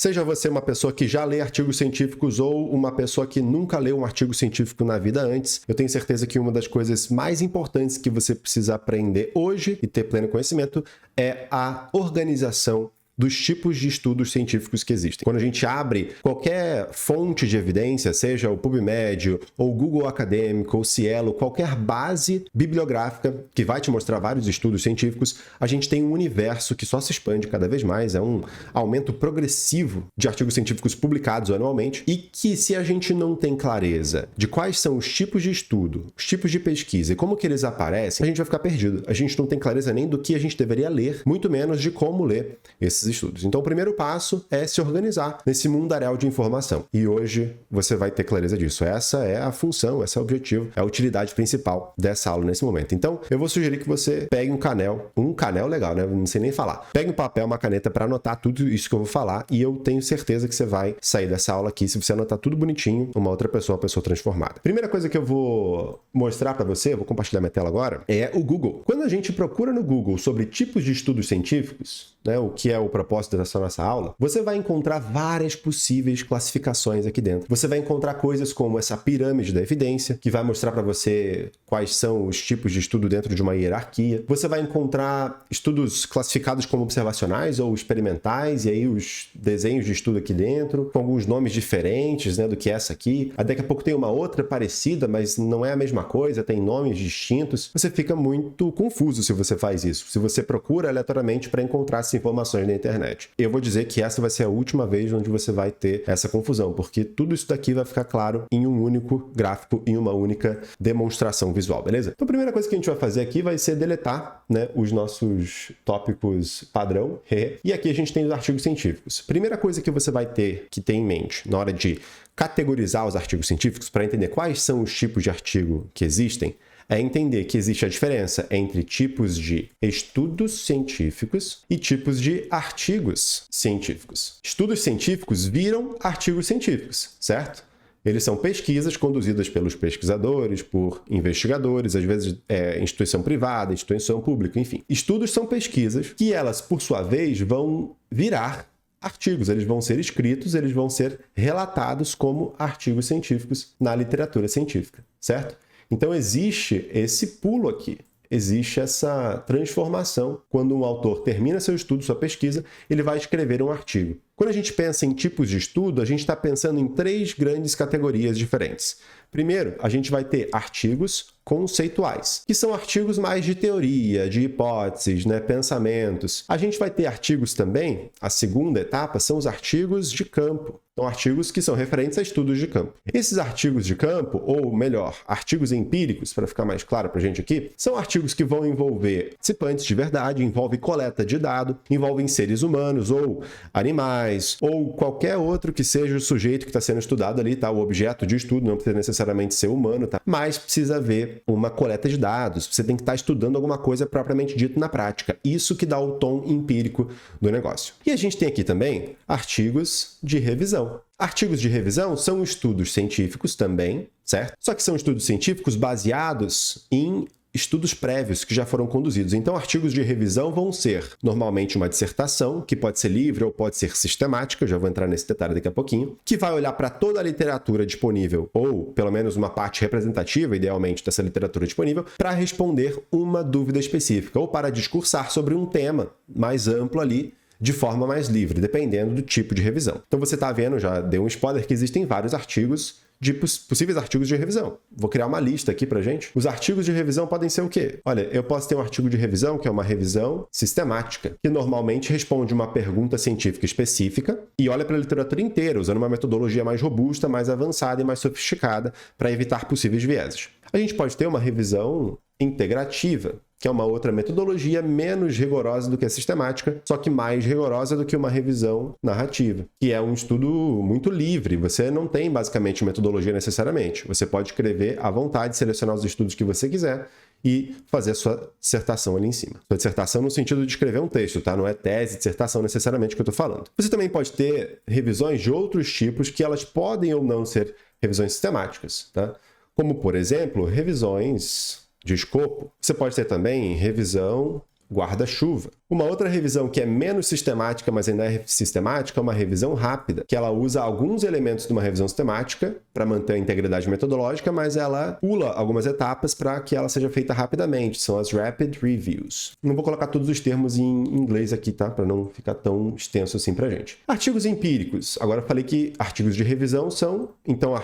Seja você uma pessoa que já lê artigos científicos ou uma pessoa que nunca leu um artigo científico na vida antes, eu tenho certeza que uma das coisas mais importantes que você precisa aprender hoje e ter pleno conhecimento é a organização dos tipos de estudos científicos que existem. Quando a gente abre qualquer fonte de evidência, seja o PubMed, ou o Google Acadêmico, ou Cielo, qualquer base bibliográfica que vai te mostrar vários estudos científicos, a gente tem um universo que só se expande cada vez mais, é um aumento progressivo de artigos científicos publicados anualmente, e que se a gente não tem clareza de quais são os tipos de estudo, os tipos de pesquisa e como que eles aparecem, a gente vai ficar perdido. A gente não tem clareza nem do que a gente deveria ler, muito menos de como ler esses estudos. Então, o primeiro passo é se organizar nesse mundaréu de informação. E hoje você vai ter clareza disso. Essa é a função, esse é o objetivo, é a utilidade principal dessa aula nesse momento. Então, eu vou sugerir que você pegue um canel legal, né? Não sei nem falar. Pegue um papel, uma caneta para anotar tudo isso que eu vou falar e eu tenho certeza que você vai sair dessa aula aqui, se você anotar tudo bonitinho, uma pessoa transformada. Primeira coisa que eu vou mostrar para você, vou compartilhar minha tela agora, é o Google. Quando a gente procura no Google sobre tipos de estudos científicos, né, o que é o propósito dessa nossa aula, você vai encontrar várias possíveis classificações aqui dentro. Você vai encontrar coisas como essa pirâmide da evidência, que vai mostrar para você quais são os tipos de estudo dentro de uma hierarquia. Você vai encontrar estudos classificados como observacionais ou experimentais, e aí os desenhos de estudo aqui dentro, com alguns nomes diferentes, né, do que essa aqui. Aí daqui a pouco tem uma outra parecida, mas não é a mesma coisa, tem nomes distintos. Você fica muito confuso se você faz isso, se você procura aleatoriamente para encontrar informações na internet. Eu vou dizer que essa vai ser a última vez onde você vai ter essa confusão, porque tudo isso daqui vai ficar claro em um único gráfico, em uma única demonstração visual, beleza? Então a primeira coisa que a gente vai fazer aqui vai ser deletar, né, os nossos tópicos padrão, e aqui a gente tem os artigos científicos. Primeira coisa que você vai ter que ter em mente na hora de categorizar os artigos científicos, para entender quais são os tipos de artigo que existem, é entender que existe a diferença entre tipos de estudos científicos e tipos de artigos científicos. Estudos científicos viram artigos científicos, certo? Eles são pesquisas conduzidas pelos pesquisadores, por investigadores, às vezes instituição privada, instituição pública, enfim. Estudos são pesquisas que elas, por sua vez, vão virar artigos. Eles vão ser escritos, eles vão ser relatados como artigos científicos na literatura científica, certo? Então, existe esse pulo aqui, existe essa transformação. Quando um autor termina seu estudo, sua pesquisa, ele vai escrever um artigo. Quando a gente pensa em tipos de estudo, a gente está pensando em 3 grandes categorias diferentes. Primeiro, a gente vai ter artigos conceituais, que são artigos mais de teoria, de hipóteses, né, pensamentos. A gente vai ter artigos também, a segunda etapa, são os artigos de campo. São artigos que são referentes a estudos de campo. Esses artigos de campo, ou melhor, artigos empíricos, para ficar mais claro para a gente aqui, são artigos que vão envolver participantes de verdade, envolve coleta de dado, envolvem seres humanos ou animais, ou qualquer outro que seja o sujeito que está sendo estudado ali, tá? O objeto de estudo não precisa necessariamente ser humano, tá? Mas precisa haver uma coleta de dados, você tem que estar estudando alguma coisa propriamente dito na prática. Isso que dá o tom empírico do negócio. E a gente tem aqui também artigos de revisão. Artigos de revisão são estudos científicos também, certo? Só que são estudos científicos baseados em estudos prévios que já foram conduzidos. Então, artigos de revisão vão ser, normalmente, uma dissertação, que pode ser livre ou pode ser sistemática, já vou entrar nesse detalhe daqui a pouquinho, que vai olhar para toda a literatura disponível, ou pelo menos uma parte representativa, idealmente, dessa literatura disponível, para responder uma dúvida específica, ou para discursar sobre um tema mais amplo ali, de forma mais livre, dependendo do tipo de revisão. Então você está vendo, já dei um spoiler, que existem vários artigos de possíveis artigos de revisão. Vou criar uma lista aqui pra gente. Os artigos de revisão podem ser o quê? Olha, eu posso ter um artigo de revisão que é uma revisão sistemática, que normalmente responde uma pergunta científica específica e olha para a literatura inteira, usando uma metodologia mais robusta, mais avançada e mais sofisticada para evitar possíveis vieses. A gente pode ter uma revisão integrativa, que é uma outra metodologia menos rigorosa do que a sistemática, só que mais rigorosa do que uma revisão narrativa, que é um estudo muito livre. Você não tem, basicamente, metodologia necessariamente. Você pode escrever à vontade, selecionar os estudos que você quiser e fazer a sua dissertação ali em cima. Sua dissertação no sentido de escrever um texto, tá? Não é tese, dissertação necessariamente que eu estou falando. Você também pode ter revisões de outros tipos que elas podem ou não ser revisões sistemáticas, tá? Como, por exemplo, revisões de escopo. Você pode ter também revisão guarda-chuva. Uma outra revisão que é menos sistemática, mas ainda é sistemática, é uma revisão rápida, que ela usa alguns elementos de uma revisão sistemática para manter a integridade metodológica, mas ela pula algumas etapas para que ela seja feita rapidamente. São as Rapid Reviews. Não vou colocar todos os termos em inglês aqui, tá? Para não ficar tão extenso assim pra gente. Artigos empíricos. Agora eu falei que artigos de revisão são, então,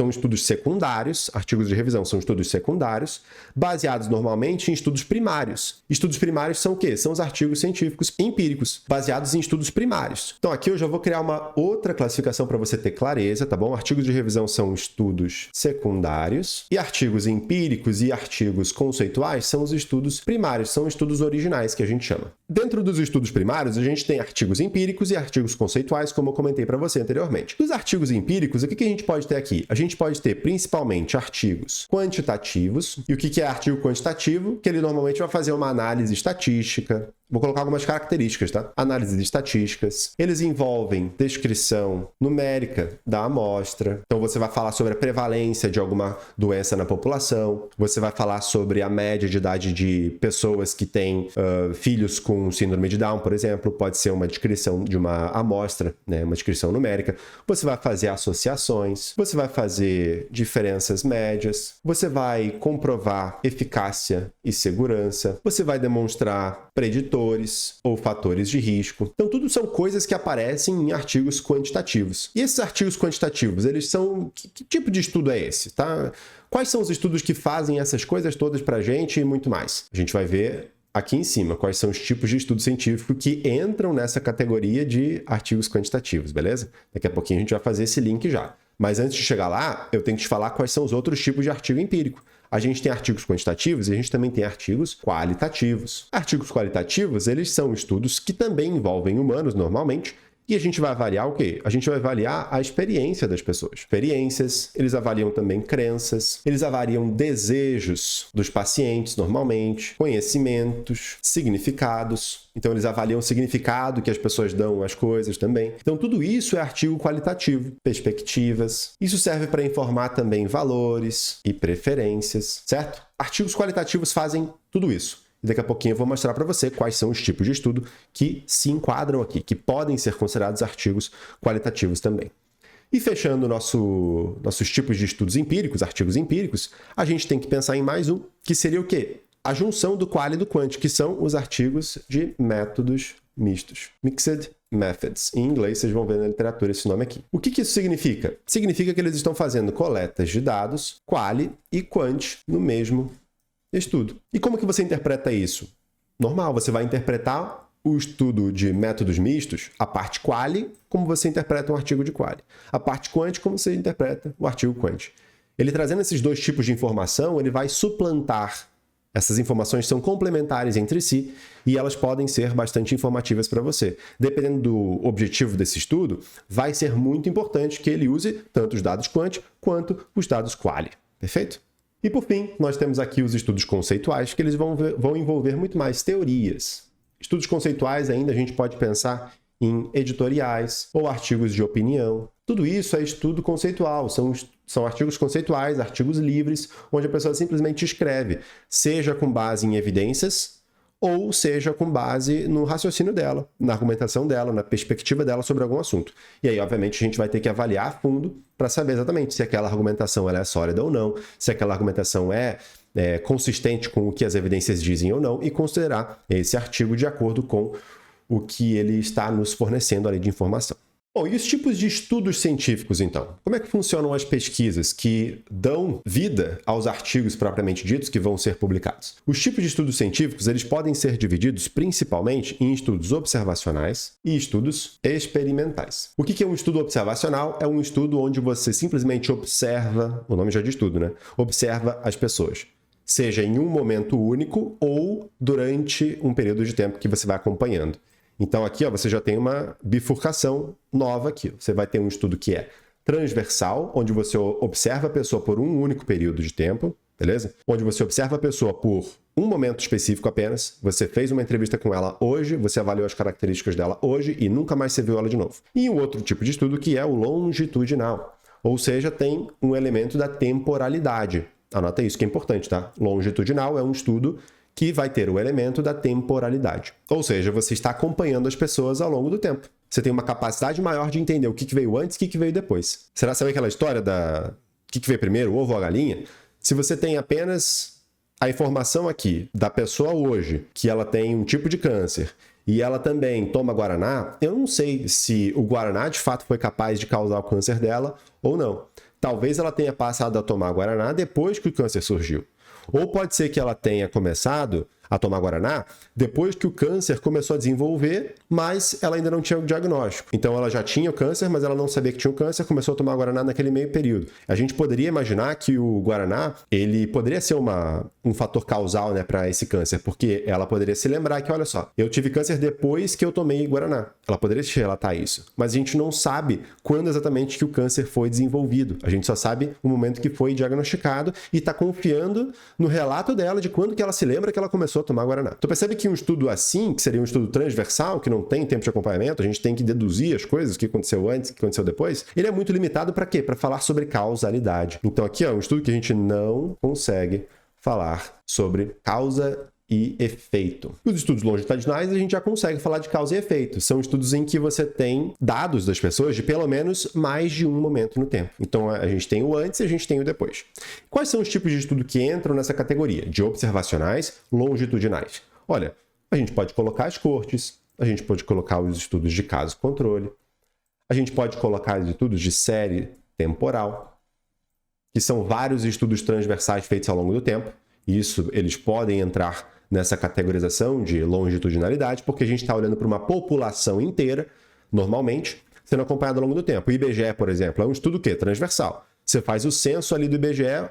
estudos secundários. Artigos de revisão são estudos secundários, baseados normalmente em estudos primários. Estudos primários são o quê? São os artigos científicos empíricos, baseados em estudos primários. Então, aqui eu já vou criar uma outra classificação para você ter clareza, tá bom? Artigos de revisão são estudos secundários e artigos empíricos e artigos conceituais são os estudos primários, são estudos originais que a gente chama. Dentro dos estudos primários, a gente tem artigos empíricos e artigos conceituais, como eu comentei para você anteriormente. Dos artigos empíricos, o que a gente pode ter aqui? A gente pode ter principalmente artigos quantitativos. E o que é artigo quantitativo? Que ele normalmente vai fazer uma análise estatística. Vou colocar algumas características, tá? Análises estatísticas. Eles envolvem descrição numérica da amostra. Então, você vai falar sobre a prevalência de alguma doença na população. Você vai falar sobre a média de idade de pessoas que têm filhos com síndrome de Down, por exemplo. Pode ser uma descrição de uma amostra, né? Uma descrição numérica. Você vai fazer associações. Você vai fazer diferenças médias. Você vai comprovar eficácia e segurança. Você vai demonstrar preditores ou fatores de risco. Então, tudo são coisas que aparecem em artigos quantitativos. E esses artigos quantitativos, eles são... Que tipo de estudo é esse, tá? Quais são os estudos que fazem essas coisas todas pra gente e muito mais? A gente vai ver aqui em cima quais são os tipos de estudo científico que entram nessa categoria de artigos quantitativos, beleza? Daqui a pouquinho a gente vai fazer esse link já. Mas antes de chegar lá, eu tenho que te falar quais são os outros tipos de artigo empírico. A gente tem artigos quantitativos e a gente também tem artigos qualitativos. Artigos qualitativos, eles são estudos que também envolvem humanos normalmente, e a gente vai avaliar o quê? A gente vai avaliar a experiência das pessoas. Experiências, eles avaliam também crenças, eles avaliam desejos dos pacientes normalmente, conhecimentos, significados. Então, eles avaliam o significado que as pessoas dão às coisas também. Então, tudo isso é artigo qualitativo. Perspectivas. Isso serve para informar também valores e preferências, certo? Artigos qualitativos fazem tudo isso. E daqui a pouquinho eu vou mostrar para você quais são os tipos de estudo que se enquadram aqui, que podem ser considerados artigos qualitativos também. E fechando nossos tipos de estudos empíricos, artigos empíricos, a gente tem que pensar em mais um, que seria o quê? A junção do qual e do quant, que são os artigos de métodos mistos. Mixed Methods. Em inglês, vocês vão ver na literatura esse nome aqui. O que isso significa? Significa que eles estão fazendo coletas de dados, quali e quant, no mesmo estudo. E como que você interpreta isso? Normal, você vai interpretar o estudo de métodos mistos, a parte quali, como você interpreta um artigo de quali. A parte quant, como você interpreta o artigo quant. Ele trazendo esses dois tipos de informação, ele vai suplantar. Essas informações são complementares entre si e elas podem ser bastante informativas para você. Dependendo do objetivo desse estudo, vai ser muito importante que ele use tanto os dados quant quanto os dados quali. Perfeito? E por fim, nós temos aqui os estudos conceituais, que eles vão envolver muito mais teorias. Estudos conceituais ainda a gente pode pensar em editoriais ou artigos de opinião. Tudo isso é estudo conceitual, são artigos conceituais, artigos livres, onde a pessoa simplesmente escreve, seja com base em evidências ou seja com base no raciocínio dela, na argumentação dela, na perspectiva dela sobre algum assunto. E aí, obviamente, a gente vai ter que avaliar a fundo para saber exatamente se aquela argumentação ela é sólida ou não, se aquela argumentação é consistente com o que as evidências dizem ou não, e considerar esse artigo de acordo com o que ele está nos fornecendo ali de informação. Bom, e os tipos de estudos científicos, então? Como é que funcionam as pesquisas que dão vida aos artigos propriamente ditos que vão ser publicados? Os tipos de estudos científicos, eles podem ser divididos principalmente em estudos observacionais e estudos experimentais. O que é um estudo observacional? É um estudo onde você simplesmente observa, o nome já diz tudo, né? Observa as pessoas. Seja em um momento único ou durante um período de tempo que você vai acompanhando. Então aqui você já tem uma bifurcação nova aqui. Você vai ter um estudo que é transversal, onde você observa a pessoa por um único período de tempo, beleza? Onde você observa a pessoa por um momento específico apenas, você fez uma entrevista com ela hoje, você avaliou as características dela hoje e nunca mais você viu ela de novo. E um outro tipo de estudo que é o longitudinal, ou seja, tem um elemento da temporalidade. Anota isso que é importante, tá? Longitudinal é um estudo que vai ter o elemento da temporalidade. Ou seja, você está acompanhando as pessoas ao longo do tempo. Você tem uma capacidade maior de entender o que veio antes e o que veio depois. Será sabe aquela história da o que veio primeiro, o ovo ou a galinha? Se você tem apenas a informação aqui da pessoa hoje, que ela tem um tipo de câncer, e ela também toma guaraná, eu não sei se o guaraná de fato foi capaz de causar o câncer dela ou não. Talvez ela tenha passado a tomar guaraná depois que o câncer surgiu. Ou pode ser que ela tenha começado a tomar guaraná depois que o câncer começou a desenvolver, mas ela ainda não tinha o diagnóstico. Então ela já tinha o câncer, mas ela não sabia que tinha o câncer, começou a tomar guaraná naquele meio período. A gente poderia imaginar que o guaraná, ele poderia ser um fator causal, né, para esse câncer, porque ela poderia se lembrar que, olha só, eu tive câncer depois que eu tomei guaraná. Ela poderia te relatar isso, mas a gente não sabe quando exatamente que o câncer foi desenvolvido. A gente só sabe o momento que foi diagnosticado e está confiando no relato dela de quando que ela se lembra que ela começou a tomar guaraná. Tu percebe que um estudo assim, que seria um estudo transversal, que não tem tempo de acompanhamento, a gente tem que deduzir as coisas, o que aconteceu antes, o que aconteceu depois, ele é muito limitado para quê? Para falar sobre causalidade. Então aqui é um estudo que a gente não consegue falar sobre causa e efeito. Os estudos longitudinais a gente já consegue falar de causa e efeito. São estudos em que você tem dados das pessoas de pelo menos mais de um momento no tempo. Então a gente tem o antes e a gente tem o depois. Quais são os tipos de estudo que entram nessa categoria? De observacionais, longitudinais. Olha, a gente pode colocar as cortes, a gente pode colocar os estudos de caso-controle, a gente pode colocar os estudos de série temporal, que são vários estudos transversais feitos ao longo do tempo. Isso, eles podem entrar nessa categorização de longitudinalidade, porque a gente está olhando para uma população inteira, normalmente, sendo acompanhada ao longo do tempo. O IBGE, por exemplo, é um estudo que? Transversal. Você faz o censo ali do IBGE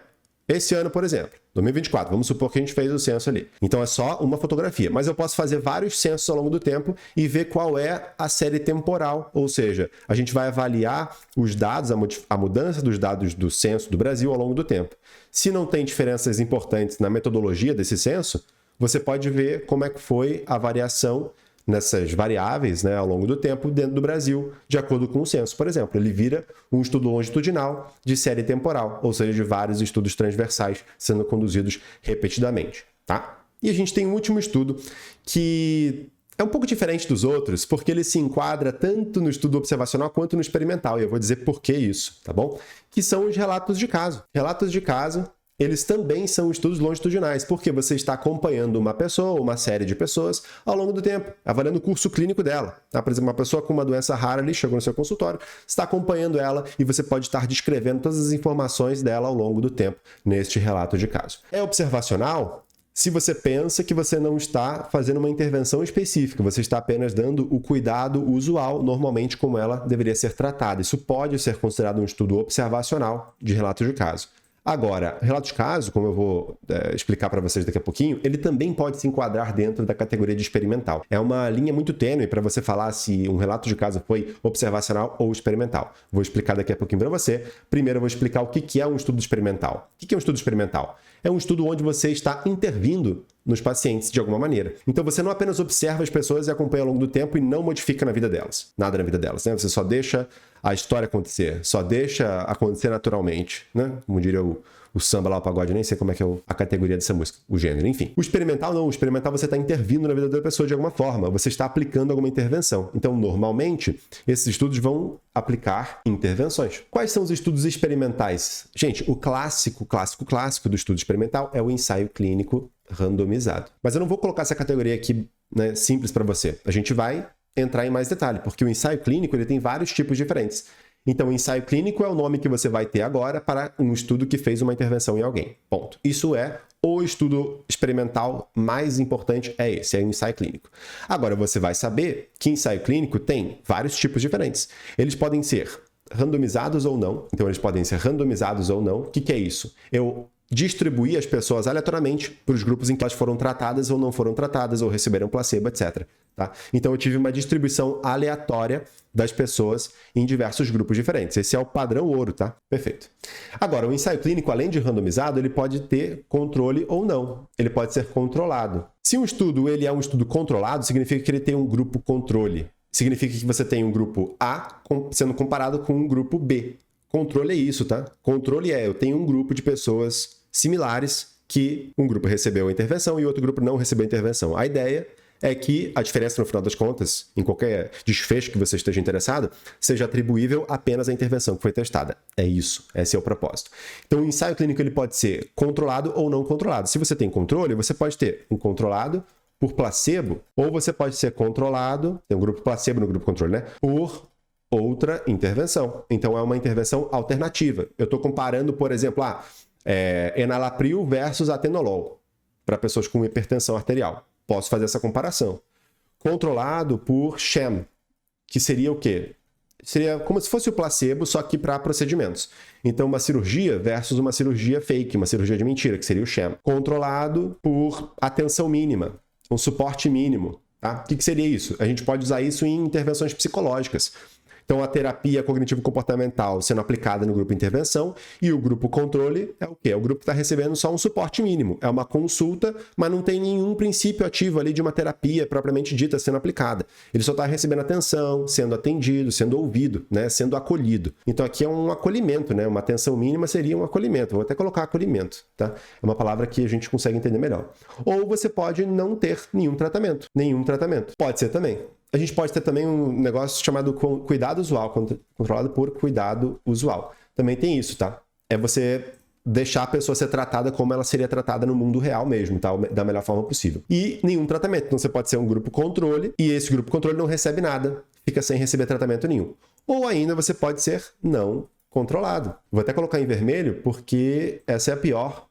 esse ano, por exemplo, 2024. Vamos supor que a gente fez o censo ali. Então é só uma fotografia, mas eu posso fazer vários censos ao longo do tempo e ver qual é a série temporal, ou seja, a gente vai avaliar os dados, a mudança dos dados do censo do Brasil ao longo do tempo. Se não tem diferenças importantes na metodologia desse censo, você pode ver como é que foi a variação nessas variáveis, né, ao longo do tempo dentro do Brasil, de acordo com o censo. Por exemplo, ele vira um estudo longitudinal de série temporal, ou seja, de vários estudos transversais sendo conduzidos repetidamente, tá? E a gente tem um último estudo que é um pouco diferente dos outros, porque ele se enquadra tanto no estudo observacional quanto no experimental, e eu vou dizer por que isso, tá bom? Que são os relatos de caso. Relatos de caso, eles também são estudos longitudinais, porque você está acompanhando uma pessoa, uma série de pessoas, ao longo do tempo, avaliando o curso clínico dela. Tá? Por exemplo, uma pessoa com uma doença rara ali chegou no seu consultório, está acompanhando ela e você pode estar descrevendo todas as informações dela ao longo do tempo neste relato de caso. É observacional se você pensa que você não está fazendo uma intervenção específica, você está apenas dando o cuidado usual, normalmente como ela deveria ser tratada. Isso pode ser considerado um estudo observacional de relato de caso. Agora, relato de caso, como eu vou explicar para vocês daqui a pouquinho, ele também pode se enquadrar dentro da categoria de experimental. É uma linha muito tênue para você falar se um relato de caso foi observacional ou experimental. Vou explicar daqui a pouquinho para você. Primeiro eu vou explicar o que é um estudo experimental. O que é um estudo experimental? É um estudo onde você está intervindo nos pacientes de alguma maneira. Então você não apenas observa as pessoas e acompanha ao longo do tempo e não modifica na vida delas. Nada na vida delas, né? Você só deixa a história acontecer, só deixa acontecer naturalmente, né? Como diria o samba lá, o pagode, nem sei como é que é a categoria dessa música, o gênero, enfim. O experimental não, o experimental você está intervindo na vida da pessoa de alguma forma, você está aplicando alguma intervenção. Então, normalmente, esses estudos vão aplicar intervenções. Quais são os estudos experimentais? Gente, o clássico do estudo experimental é o ensaio clínico randomizado. Mas eu não vou colocar essa categoria aqui, né, simples para você. A gente vai entrar em mais detalhe, porque o ensaio clínico ele tem vários tipos diferentes. Então, o ensaio clínico é o nome que você vai ter agora para um estudo que fez uma intervenção em alguém. Ponto. Isso é o estudo experimental mais importante, é esse, é o ensaio clínico. Agora, você vai saber que ensaio clínico tem vários tipos diferentes. Eles podem ser randomizados ou não. Então, eles podem ser randomizados ou não. O que é isso? Eu distribuí as pessoas aleatoriamente para os grupos em que elas foram tratadas ou não foram tratadas, ou receberam placebo, etc. Tá? Então, eu tive uma distribuição aleatória das pessoas em diversos grupos diferentes. Esse é o padrão ouro, tá? Perfeito. Agora, o ensaio clínico, além de randomizado, ele pode ter controle ou não. Ele pode ser controlado. Se um estudo ele é um estudo controlado, significa que ele tem um grupo controle. Significa que você tem um grupo A sendo comparado com um grupo B. Controle é isso, tá? Controle é, eu tenho um grupo de pessoas similares que um grupo recebeu a intervenção e outro grupo não recebeu a intervenção. A ideia é que a diferença, no final das contas, em qualquer desfecho que você esteja interessado, seja atribuível apenas à intervenção que foi testada. É isso, esse é o propósito. Então, o ensaio clínico ele pode ser controlado ou não controlado. Se você tem controle, você pode ter um controlado por placebo, ou você pode ser controlado, tem um grupo placebo no grupo controle, né? Por outra intervenção. Então, é uma intervenção alternativa. Eu estou comparando, por exemplo, enalapril versus atenolol para pessoas com hipertensão arterial. Posso fazer essa comparação. Controlado por sham, que seria o quê? Seria como se fosse o placebo, só que para procedimentos. Então, uma cirurgia versus uma cirurgia fake, uma cirurgia de mentira, que seria o sham. Controlado por atenção mínima, um suporte mínimo. Tá? O que seria isso? A gente pode usar isso em intervenções psicológicas. Então, a terapia cognitivo-comportamental sendo aplicada no grupo intervenção e o grupo controle é o quê? É o grupo que está recebendo só um suporte mínimo. É uma consulta, mas não tem nenhum princípio ativo ali de uma terapia propriamente dita sendo aplicada. Ele só está recebendo atenção, sendo atendido, sendo ouvido, né? Sendo acolhido. Então, aqui é um acolhimento, né? Uma atenção mínima seria um acolhimento. Vou até colocar acolhimento, tá? É uma palavra que a gente consegue entender melhor. Ou você pode não ter nenhum tratamento. Nenhum tratamento. Pode ser também. A gente pode ter também um negócio chamado cuidado usual, controlado por cuidado usual. Também tem isso, tá? É você deixar a pessoa ser tratada como ela seria tratada no mundo real mesmo, tá? Da melhor forma possível. E nenhum tratamento. Então você pode ser um grupo controle e esse grupo controle não recebe nada, fica sem receber tratamento nenhum. Ou ainda você pode ser não controlado. Vou até colocar em vermelho porque essa é a pior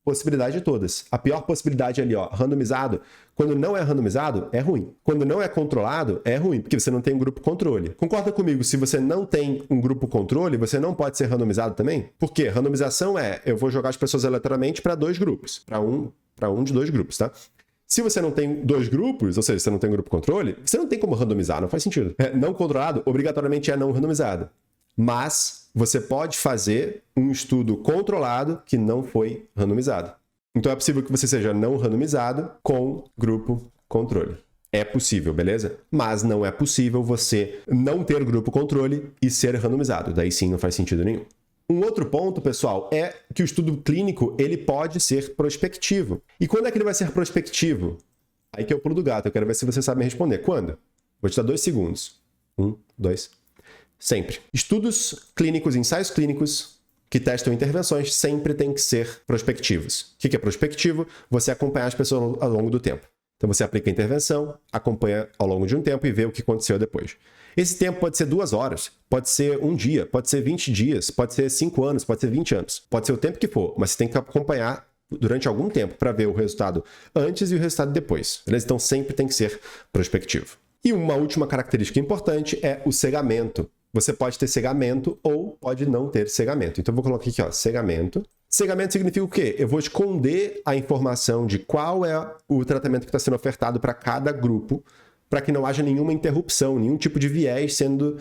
possibilidade de todas. A pior possibilidade ali, ó, randomizado. Quando não é randomizado, é ruim. Quando não é controlado, é ruim, porque você não tem um grupo controle. Concorda comigo? Se você não tem um grupo controle, você não pode ser randomizado também? Por quê? Randomização eu vou jogar as pessoas aleatoriamente para dois grupos. Para um de dois grupos, tá? Se você não tem dois grupos, ou seja, você não tem um grupo controle, você não tem como randomizar, não faz sentido. Não controlado, obrigatoriamente é não randomizado. Mas você pode fazer um estudo controlado que não foi randomizado. Então é possível que você seja não randomizado com grupo controle. É possível, beleza? Mas não é possível você não ter grupo controle e ser randomizado. Daí sim não faz sentido nenhum. Um outro ponto, pessoal, é que o estudo clínico ele pode ser prospectivo. E quando é que ele vai ser prospectivo? Aí que é o pulo do gato. Eu quero ver se você sabe me responder. Quando? Vou te dar 2 segundos. 1, 2. Sempre. Estudos clínicos, ensaios clínicos que testam intervenções sempre têm que ser prospectivos. O que é prospectivo? Você acompanhar as pessoas ao longo do tempo. Então você aplica a intervenção, acompanha ao longo de um tempo e vê o que aconteceu depois. Esse tempo pode ser 2 horas, pode ser 1 dia, pode ser 20 dias, pode ser 5 anos, pode ser 20 anos. Pode ser o tempo que for, mas você tem que acompanhar durante algum tempo para ver o resultado antes e o resultado depois. Beleza? Então sempre tem que ser prospectivo. E uma última característica importante é o cegamento. Você pode ter cegamento ou pode não ter cegamento. Então eu vou colocar aqui, ó, cegamento. Cegamento significa o quê? Eu vou esconder a informação de qual é o tratamento que está sendo ofertado para cada grupo, para que não haja nenhuma interrupção, nenhum tipo de viés sendo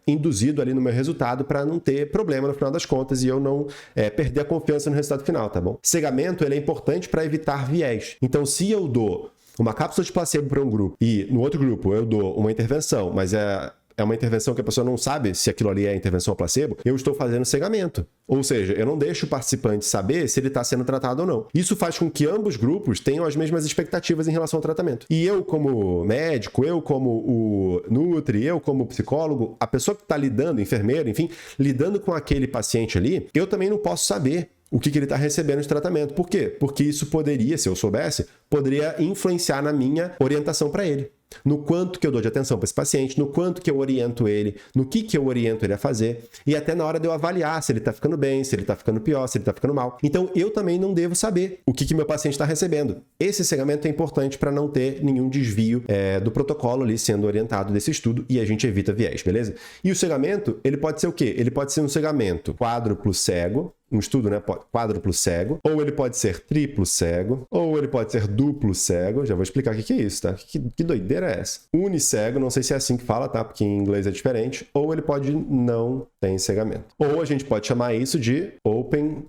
induzido ali no meu resultado para não ter problema no final das contas e eu não perder a confiança no resultado final, tá bom? Cegamento ele é importante para evitar viés. Então, se eu dou uma cápsula de placebo para um grupo e no outro grupo eu dou uma intervenção, mas é uma intervenção que a pessoa não sabe se aquilo ali é intervenção ou placebo, eu estou fazendo cegamento. Ou seja, eu não deixo o participante saber se ele está sendo tratado ou não. Isso faz com que ambos grupos tenham as mesmas expectativas em relação ao tratamento. E eu, como médico, eu como o nutri, eu como psicólogo, a pessoa que está lidando, enfermeiro, enfim, lidando com aquele paciente ali, eu também não posso saber o que ele está recebendo de tratamento. Por quê? Porque isso poderia, se eu soubesse, poderia influenciar na minha orientação para ele. No quanto que eu dou de atenção para esse paciente, no quanto que eu oriento ele, no que eu oriento ele a fazer e até na hora de eu avaliar se ele está ficando bem, se ele está ficando pior, se ele está ficando mal. Então, eu também não devo saber o que meu paciente está recebendo. Esse cegamento é importante para não ter nenhum desvio do protocolo ali sendo orientado desse estudo e a gente evita viés, beleza? E o cegamento, ele pode ser o quê? Ele pode ser um cegamento quádruplo cego, um estudo, né? Quádruplo cego, ou ele pode ser triplo cego, ou ele pode ser duplo cego. Já vou explicar o que é isso, tá? Que doideira é essa? Unicego, não sei se é assim que fala, tá? Porque em inglês é diferente. Ou ele pode não ter cegamento. Ou a gente pode chamar isso de open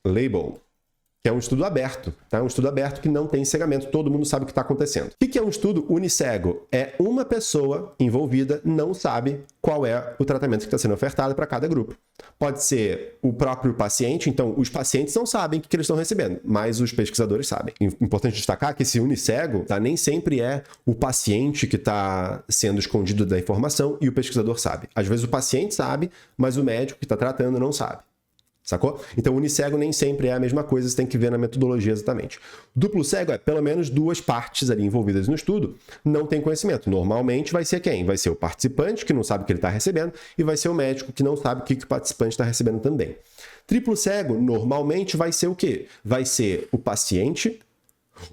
label. que é um estudo aberto, tá? Um estudo aberto que não tem cegamento, todo mundo sabe o que está acontecendo. O que é um estudo unicego? É uma pessoa envolvida não sabe qual é o tratamento que está sendo ofertado para cada grupo. Pode ser o próprio paciente, então os pacientes não sabem o que eles estão recebendo, mas os pesquisadores sabem. Importante destacar que esse unicego, tá, nem sempre é o paciente que está sendo escondido da informação e o pesquisador sabe. Às vezes o paciente sabe, mas o médico que está tratando não sabe. Sacou? Então, unicego nem sempre é a mesma coisa, você tem que ver na metodologia exatamente. Duplo cego é pelo menos duas partes ali envolvidas no estudo, não tem conhecimento. Normalmente vai ser quem? Vai ser o participante, que não sabe o que ele está recebendo, e vai ser o médico, que não sabe o que o participante está recebendo também. Triplo cego, normalmente vai ser o quê? Vai ser o paciente,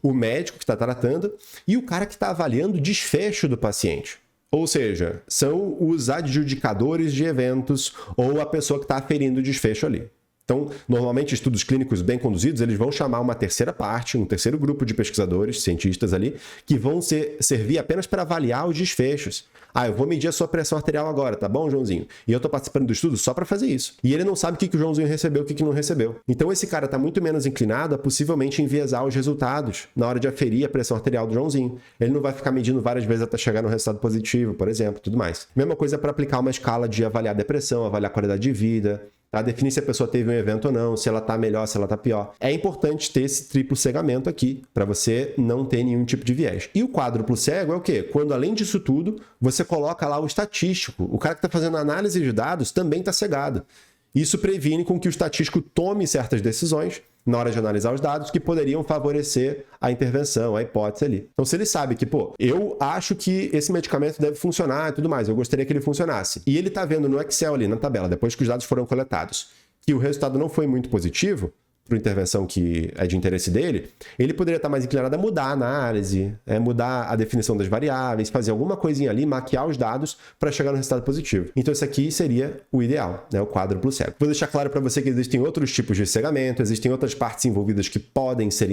o médico que está tratando e o cara que está avaliando o desfecho do paciente. Ou seja, são os adjudicadores de eventos ou a pessoa que está aferindo o desfecho ali. Então, normalmente, estudos clínicos bem conduzidos, eles vão chamar uma terceira parte, um terceiro grupo de pesquisadores, cientistas ali, que vão servir apenas para avaliar os desfechos. Ah, eu vou medir a sua pressão arterial agora, tá bom, Joãozinho? E eu tô participando do estudo só para fazer isso. E ele não sabe o que o Joãozinho recebeu, o que não recebeu. Então, esse cara tá muito menos inclinado a possivelmente enviesar os resultados na hora de aferir a pressão arterial do Joãozinho. Ele não vai ficar medindo várias vezes até chegar no resultado positivo, por exemplo, tudo mais. Mesma coisa para aplicar uma escala de avaliar depressão, avaliar qualidade de vida, tá? Definir se a pessoa teve um evento ou não, se ela tá melhor, se ela tá pior. É importante ter esse triplo cegamento aqui, para você não ter nenhum tipo de viés. E o quádruplo cego é o quê? Quando, além disso tudo, você coloca lá o estatístico. O cara que está fazendo análise de dados também está cegado. Isso previne com que o estatístico tome certas decisões na hora de analisar os dados que poderiam favorecer a intervenção, a hipótese ali. Então, se ele sabe que, eu acho que esse medicamento deve funcionar e tudo mais, eu gostaria que ele funcionasse, e ele está vendo no Excel ali, na tabela, depois que os dados foram coletados, que o resultado não foi muito positivo, para a intervenção que é de interesse dele, ele poderia estar mais inclinado a mudar a análise, mudar a definição das variáveis, fazer alguma coisinha ali, maquiar os dados para chegar no resultado positivo. Então, esse aqui seria o ideal, né? O quádruplo cego. Vou deixar claro para você que existem outros tipos de cegamento, existem outras partes envolvidas que podem ser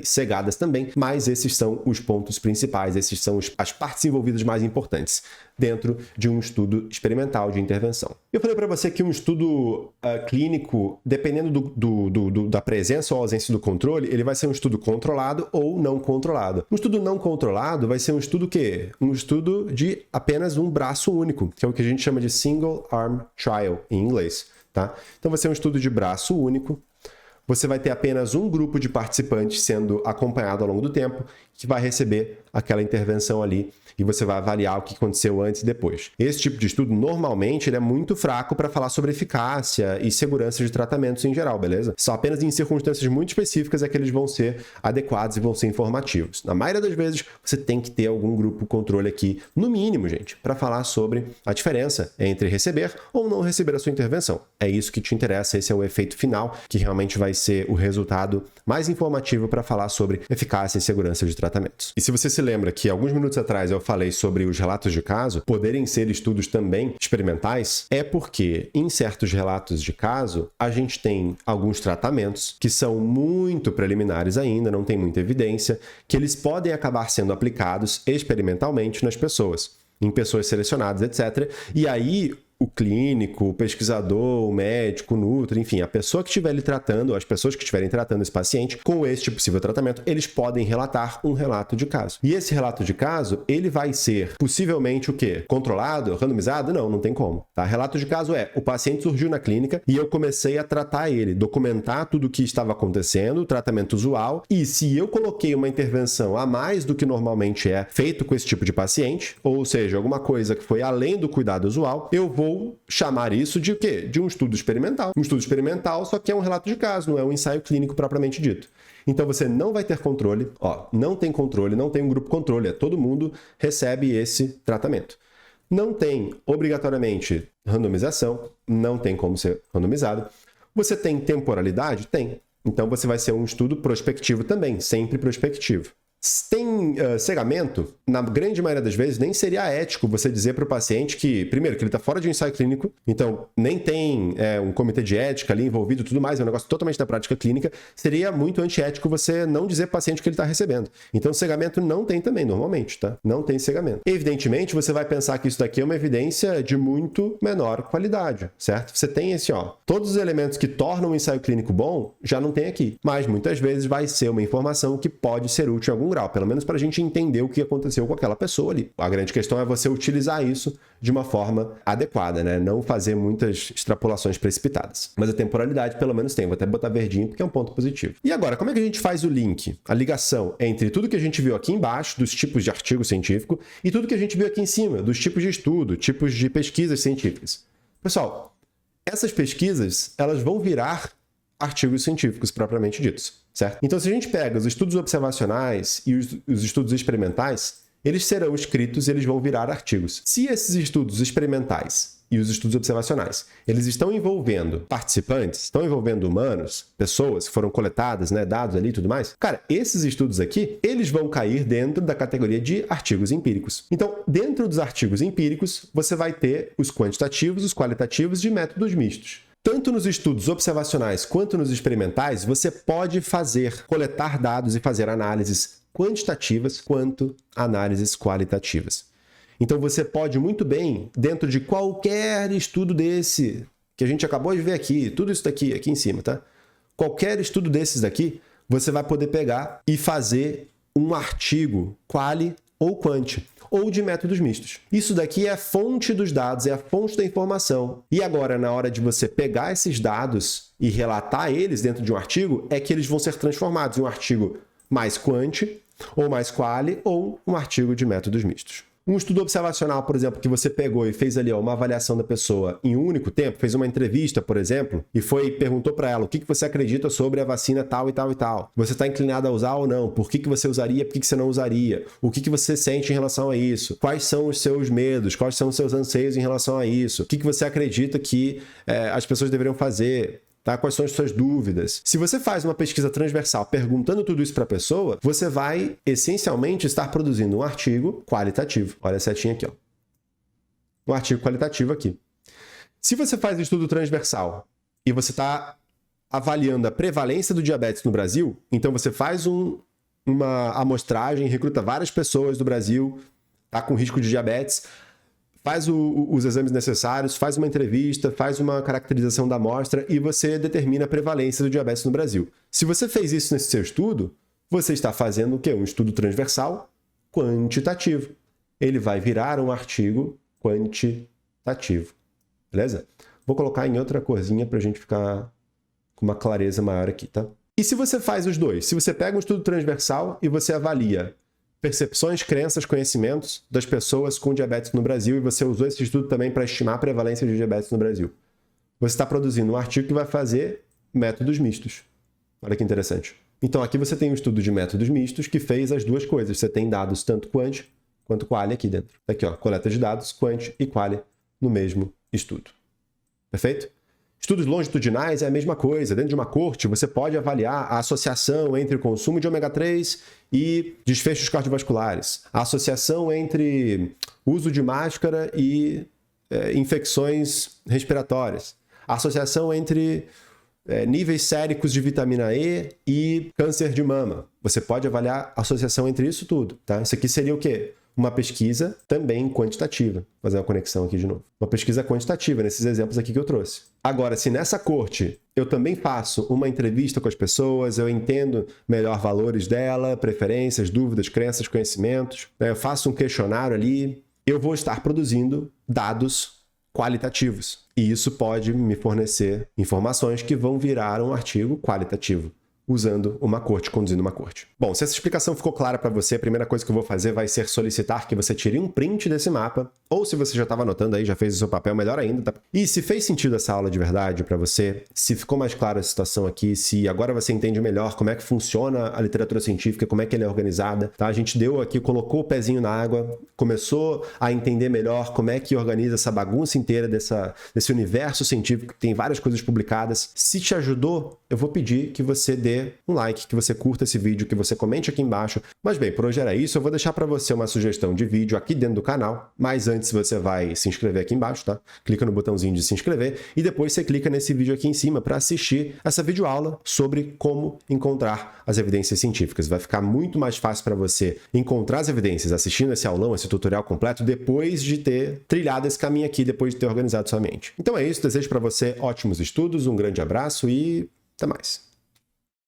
cegadas também, mas esses são os pontos principais, esses são as partes envolvidas mais importantes dentro de um estudo experimental de intervenção. Eu falei para você que um estudo clínico, dependendo da presença ou ausência do controle, ele vai ser um estudo controlado ou não controlado. Um estudo não controlado vai ser um estudo quê? Um estudo de apenas um braço único, que é o que a gente chama de single arm trial em inglês, tá? Então vai ser um estudo de braço único. Você vai ter apenas um grupo de participantes sendo acompanhado ao longo do tempo, que vai receber aquela intervenção ali e você vai avaliar o que aconteceu antes e depois. Esse tipo de estudo, normalmente, ele é muito fraco para falar sobre eficácia e segurança de tratamentos em geral, beleza? Só apenas em circunstâncias muito específicas é que eles vão ser adequados e vão ser informativos. Na maioria das vezes, você tem que ter algum grupo controle aqui, no mínimo, gente, para falar sobre a diferença entre receber ou não receber a sua intervenção. É isso que te interessa, esse é o efeito final, que realmente vai ser o resultado mais informativo para falar sobre eficácia e segurança de tratamentos. E se você se lembra que alguns minutos atrás eu falei sobre os relatos de caso poderem ser estudos também experimentais, é porque em certos relatos de caso a gente tem alguns tratamentos que são muito preliminares ainda, não tem muita evidência, que eles podem acabar sendo aplicados experimentalmente nas pessoas, em pessoas selecionadas, etc. E aí o clínico, o pesquisador, o médico, o nutri, enfim, a pessoa que estiver tratando, as pessoas que estiverem tratando esse paciente com este possível tratamento, eles podem relatar um relato de caso. E esse relato de caso, ele vai ser possivelmente o quê? Controlado? Randomizado? Não tem como. Tá? Relato de caso é, o paciente surgiu na clínica e eu comecei a tratar ele, documentar tudo o que estava acontecendo, o tratamento usual, e se eu coloquei uma intervenção a mais do que normalmente é feito com esse tipo de paciente, ou seja, alguma coisa que foi além do cuidado usual, eu vou chamar isso de o quê? De um estudo experimental. Um estudo experimental, só que é um relato de caso, não é um ensaio clínico propriamente dito. Então você não vai ter controle, não tem controle, não tem um grupo controle, todo mundo recebe esse tratamento. Não tem obrigatoriamente randomização, não tem como ser randomizado. Você tem temporalidade? Tem. Então você vai ser um estudo prospectivo também, sempre prospectivo. Tem cegamento, na grande maioria das vezes, nem seria ético você dizer para o paciente que, primeiro, que ele está fora de um ensaio clínico, então nem tem um comitê de ética ali envolvido e tudo mais, é um negócio totalmente da prática clínica. Seria muito antiético você não dizer para o paciente o que ele está recebendo. Então, cegamento não tem também, normalmente, tá? Não tem cegamento. Evidentemente, você vai pensar que isso daqui é uma evidência de muito menor qualidade, certo? Você tem todos os elementos que tornam o ensaio clínico bom, já não tem aqui. Mas, muitas vezes, vai ser uma informação que pode ser útil em algum grau, pelo menos para a gente entender o que aconteceu com aquela pessoa ali. A grande questão é você utilizar isso de uma forma adequada, né? Não fazer muitas extrapolações precipitadas. Mas a temporalidade, pelo menos, tem. Vou até botar verdinho porque é um ponto positivo. E agora, como é que a gente faz o link, a ligação entre tudo que a gente viu aqui embaixo, dos tipos de artigo científico, e tudo que a gente viu aqui em cima, dos tipos de estudo, tipos de pesquisas científicas? Pessoal, essas pesquisas, elas vão virar artigos científicos propriamente ditos, certo? Então, se a gente pega os estudos observacionais e os estudos experimentais, eles serão escritos e eles vão virar artigos. Se esses estudos experimentais e os estudos observacionais, eles estão envolvendo participantes, estão envolvendo humanos, pessoas que foram coletadas, né, dados ali e tudo mais, cara, esses estudos aqui, eles vão cair dentro da categoria de artigos empíricos. Então, dentro dos artigos empíricos, você vai ter os quantitativos, os qualitativos de métodos mistos. Tanto nos estudos observacionais quanto nos experimentais, você pode coletar dados e fazer análises quantitativas quanto análises qualitativas. Então você pode muito bem, dentro de qualquer estudo desse, que a gente acabou de ver aqui, tudo isso daqui, aqui em cima, tá? Qualquer estudo desses daqui, você vai poder pegar e fazer um artigo quali ou quanti, ou de métodos mistos. Isso daqui é a fonte dos dados, é a fonte da informação. E agora, na hora de você pegar esses dados e relatar eles dentro de um artigo, é que eles vão ser transformados em um artigo mais quanti, ou mais quali, ou um artigo de métodos mistos. Um estudo observacional, por exemplo, que você pegou e fez ali uma avaliação da pessoa em um único tempo, fez uma entrevista, por exemplo, e perguntou para ela o que você acredita sobre a vacina tal e tal e tal. Você está inclinado a usar ou não? Por que você usaria? Por que você não usaria? O que você sente em relação a isso? Quais são os seus medos? Quais são os seus anseios em relação a isso? O que você acredita que as pessoas deveriam fazer? Tá? Quais são as suas dúvidas? Se você faz uma pesquisa transversal perguntando tudo isso para a pessoa, você vai, essencialmente, estar produzindo um artigo qualitativo. Olha a setinha aqui, ó. Um artigo qualitativo aqui. Se você faz estudo transversal e você está avaliando a prevalência do diabetes no Brasil, então você faz uma amostragem, recruta várias pessoas do Brasil, tá, com risco de diabetes, faz os exames necessários, faz uma entrevista, faz uma caracterização da amostra e você determina a prevalência do diabetes no Brasil. Se você fez isso nesse seu estudo, você está fazendo o quê? Um estudo transversal quantitativo. Ele vai virar um artigo quantitativo. Beleza? Vou colocar em outra corzinha para a gente ficar com uma clareza maior aqui, tá? E se você faz os dois? Se você pega um estudo transversal e você avalia percepções, crenças, conhecimentos das pessoas com diabetes no Brasil e você usou esse estudo também para estimar a prevalência de diabetes no Brasil. Você está produzindo um artigo que vai fazer métodos mistos. Olha que interessante. Então aqui você tem um estudo de métodos mistos que fez as duas coisas. Você tem dados tanto quanti quanto quali aqui dentro. Aqui, ó, coleta de dados, quanti e quali no mesmo estudo. Perfeito? Estudos longitudinais é a mesma coisa. Dentro de uma corte, você pode avaliar a associação entre o consumo de ômega 3 e desfechos cardiovasculares. A associação entre uso de máscara e infecções respiratórias. A associação entre níveis séricos de vitamina E e câncer de mama. Você pode avaliar a associação entre isso tudo. Tá? Isso aqui seria o quê? Uma pesquisa também quantitativa. Vou fazer uma conexão aqui de novo. Uma pesquisa quantitativa, nesses exemplos aqui que eu trouxe. Agora, se nessa corte eu também faço uma entrevista com as pessoas, eu entendo melhor valores dela, preferências, dúvidas, crenças, conhecimentos, né? Eu faço um questionário ali, eu vou estar produzindo dados qualitativos. E isso pode me fornecer informações que vão virar um artigo qualitativo, usando uma corte, conduzindo uma corte. Bom, se essa explicação ficou clara para você, a primeira coisa que eu vou fazer vai ser solicitar que você tire um print desse mapa, ou se você já estava anotando aí, já fez o seu papel, melhor ainda, tá? E se fez sentido essa aula de verdade para você, se ficou mais clara a situação aqui, se agora você entende melhor como é que funciona a literatura científica, como é que ela é organizada, tá? A gente deu aqui, colocou o pezinho na água, começou a entender melhor como é que organiza essa bagunça inteira desse universo científico, que tem várias coisas publicadas. Se te ajudou, eu vou pedir que você dê dê um like, que você curta esse vídeo, que você comente aqui embaixo. Mas bem, por hoje era isso. Eu vou deixar para você uma sugestão de vídeo aqui dentro do canal, mas antes você vai se inscrever aqui embaixo, tá? Clica no botãozinho de se inscrever e depois você clica nesse vídeo aqui em cima para assistir essa videoaula sobre como encontrar as evidências científicas. Vai ficar muito mais fácil para você encontrar as evidências assistindo esse aulão, esse tutorial completo, depois de ter trilhado esse caminho aqui, depois de ter organizado sua mente. Então é isso, desejo para você ótimos estudos, um grande abraço e até mais.